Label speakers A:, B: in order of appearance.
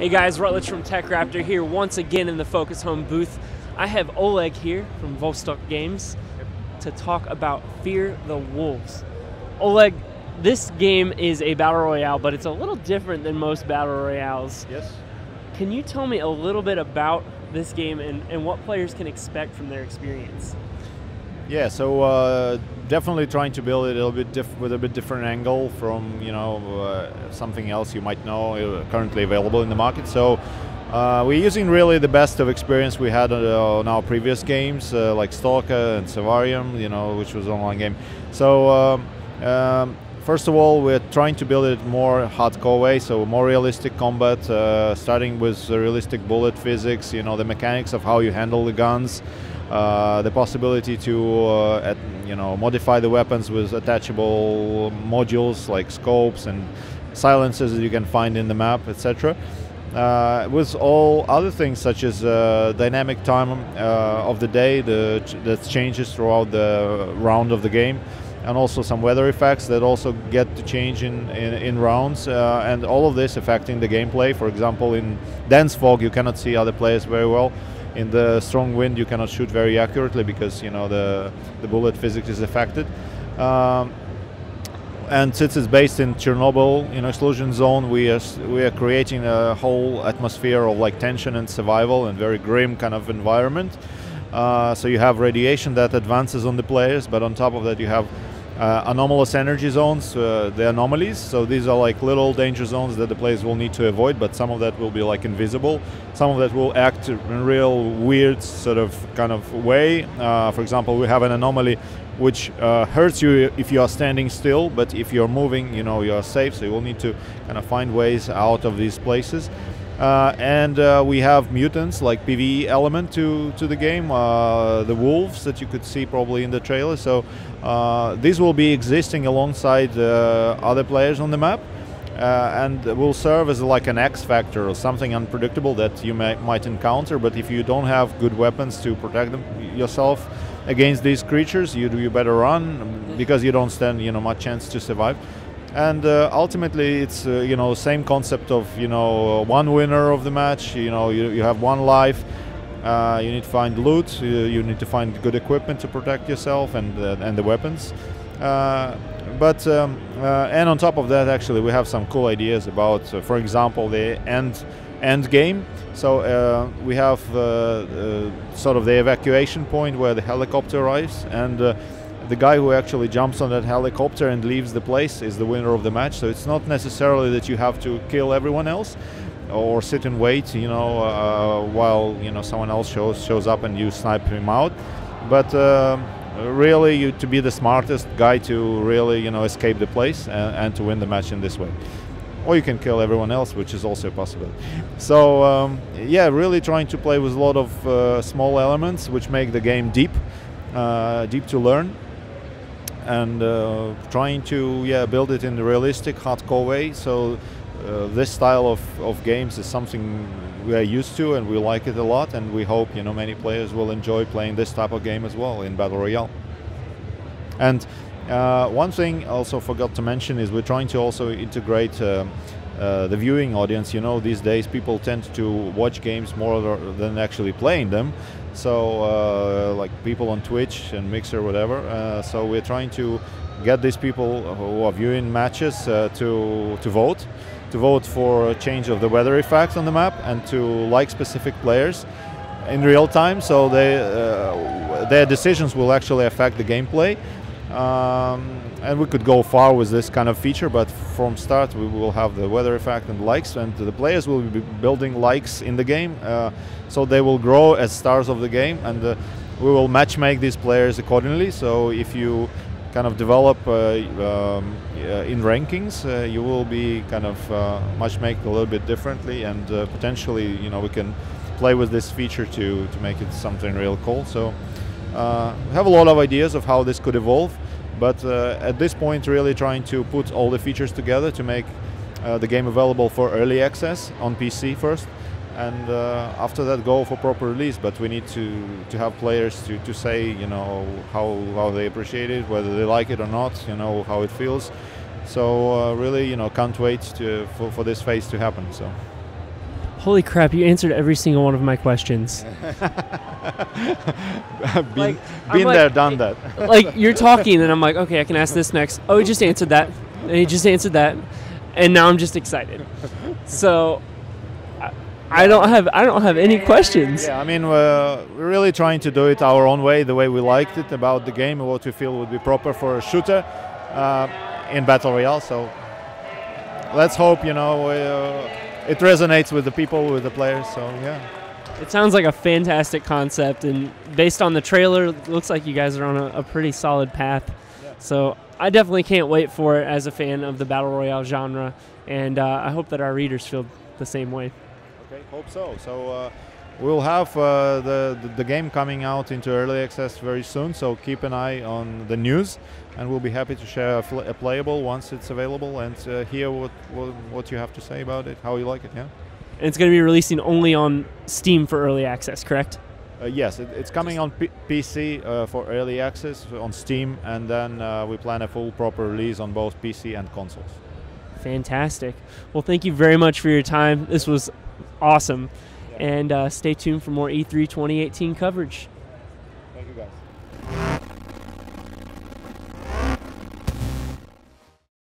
A: Hey guys, Rutledge from TechRaptor here once again in the Focus Home booth. I have Oleg here from Vostok Games to talk about Fear the Wolves. Oleg, this game is a battle royale, but it's a little different than most battle royales.
B: Yes.
A: Can you tell me a little bit about this game and what players can expect from their experience?
B: Yeah, so definitely trying to build it a little bit with a bit different angle from something else you might know currently available in the market. So we're using really the best of experience we had on our previous games like Stalker and Savarium, which was an online game. So first of all, we're trying to build it more hardcore way, so more realistic combat, starting with realistic bullet physics, the mechanics of how you handle the guns. The possibility to modify the weapons with attachable modules like scopes and silencers that you can find in the map, etc. With all other things such as dynamic time of the day that changes throughout the round of the game, and also some weather effects that also get to change in rounds, and all of this affecting the gameplay. For example, in dense fog you cannot see other players very well. In the strong wind you cannot shoot very accurately because the bullet physics is affected. And since it's based in Chernobyl, exclusion zone, we are creating a whole atmosphere of like tension and survival and very grim kind of environment. So you have radiation that advances on the players, but on top of that you have anomalous energy zones, the anomalies. So these are like little danger zones that the players will need to avoid, but some of that will be like invisible. Some of that will act in a real weird sort of kind of way. For example, we have an anomaly which hurts you if you are standing still, but if you're moving, you are safe. So you will need to kind of find ways out of these places. And we have mutants, like PvE element to the game, the wolves that you could see probably in the trailer. So these will be existing alongside other players on the map, and will serve as like an X factor or something unpredictable that you might encounter. But if you don't have good weapons to protect yourself against these creatures, you better run, because you don't stand much chance to survive. And ultimately, it's same concept of one winner of the match. You have one life. You need to find loot. You need to find good equipment to protect yourself and the weapons. And on top of that, actually, we have some cool ideas about, for example, the end game. So we have sort of the evacuation point where the helicopter arrives, and the guy who actually jumps on that helicopter and leaves the place is the winner of the match. So it's not necessarily that you have to kill everyone else or sit and wait, while someone else shows up and you snipe him out. But really, to be the smartest guy to really escape the place and to win the match in this way. Or you can kill everyone else, which is also a possibility. So yeah, really trying to play with a lot of small elements which make the game deep to learn. And trying to build it in a realistic, hardcore way. So this style of games is something we are used to, and we like it a lot. And we hope many players will enjoy playing this type of game as well in Battle Royale. And one thing I also forgot to mention is we're trying to also integrate the viewing audience. These days people tend to watch games more than actually playing them. So like people on Twitch and Mixer, whatever. So we're trying to get these people who are viewing matches to vote for a change of the weather effect on the map and to like specific players in real time. So their decisions will actually affect the gameplay. And we could go far with this kind of feature, but from start we will have the weather effect and likes, and the players will be building likes in the game, so they will grow as stars of the game, and we will matchmake these players accordingly. So if you kind of develop in rankings, you will be kind of matchmaked a little bit differently, and potentially we can play with this feature to make it something real cool. So we have a lot of ideas of how this could evolve. But at this point, really trying to put all the features together to make the game available for early access on PC first, and after that go for proper release. But we need to have players to say how they appreciate it, whether they like it or not, how it feels. So really, can't wait for this phase to happen. So.
A: Holy crap, you answered every single one of my questions.
B: been there, done that.
A: Like, you're talking, and I'm like, okay, I can ask this next. Oh, he just answered that. And he just answered that. And now I'm just excited. So I don't have any questions.
B: Yeah, I mean, we're really trying to do it our own way, the way we liked it about the game, what we feel would be proper for a shooter in Battle Royale. So let's hope, you know, it resonates with the people, with the players. So yeah.
A: It sounds like a fantastic concept, and based on the trailer, it looks like you guys are on a pretty solid path. Yeah. So I definitely can't wait for it as a fan of the Battle Royale genre, and I hope that our readers feel the same way.
B: Okay, hope so. So we'll have the game coming out into early access very soon, so keep an eye on the news, and we'll be happy to share a playable once it's available and hear what you have to say about it, how you like it, yeah?
A: And it's going to be releasing only on Steam for early access, correct?
B: Yes, it's coming on PC for early access on Steam, and then we plan a full proper release on both PC and consoles.
A: Fantastic. Well, thank you very much for your time. This was awesome. Yeah. And stay tuned for more E3 2018 coverage.
B: Thank you, guys.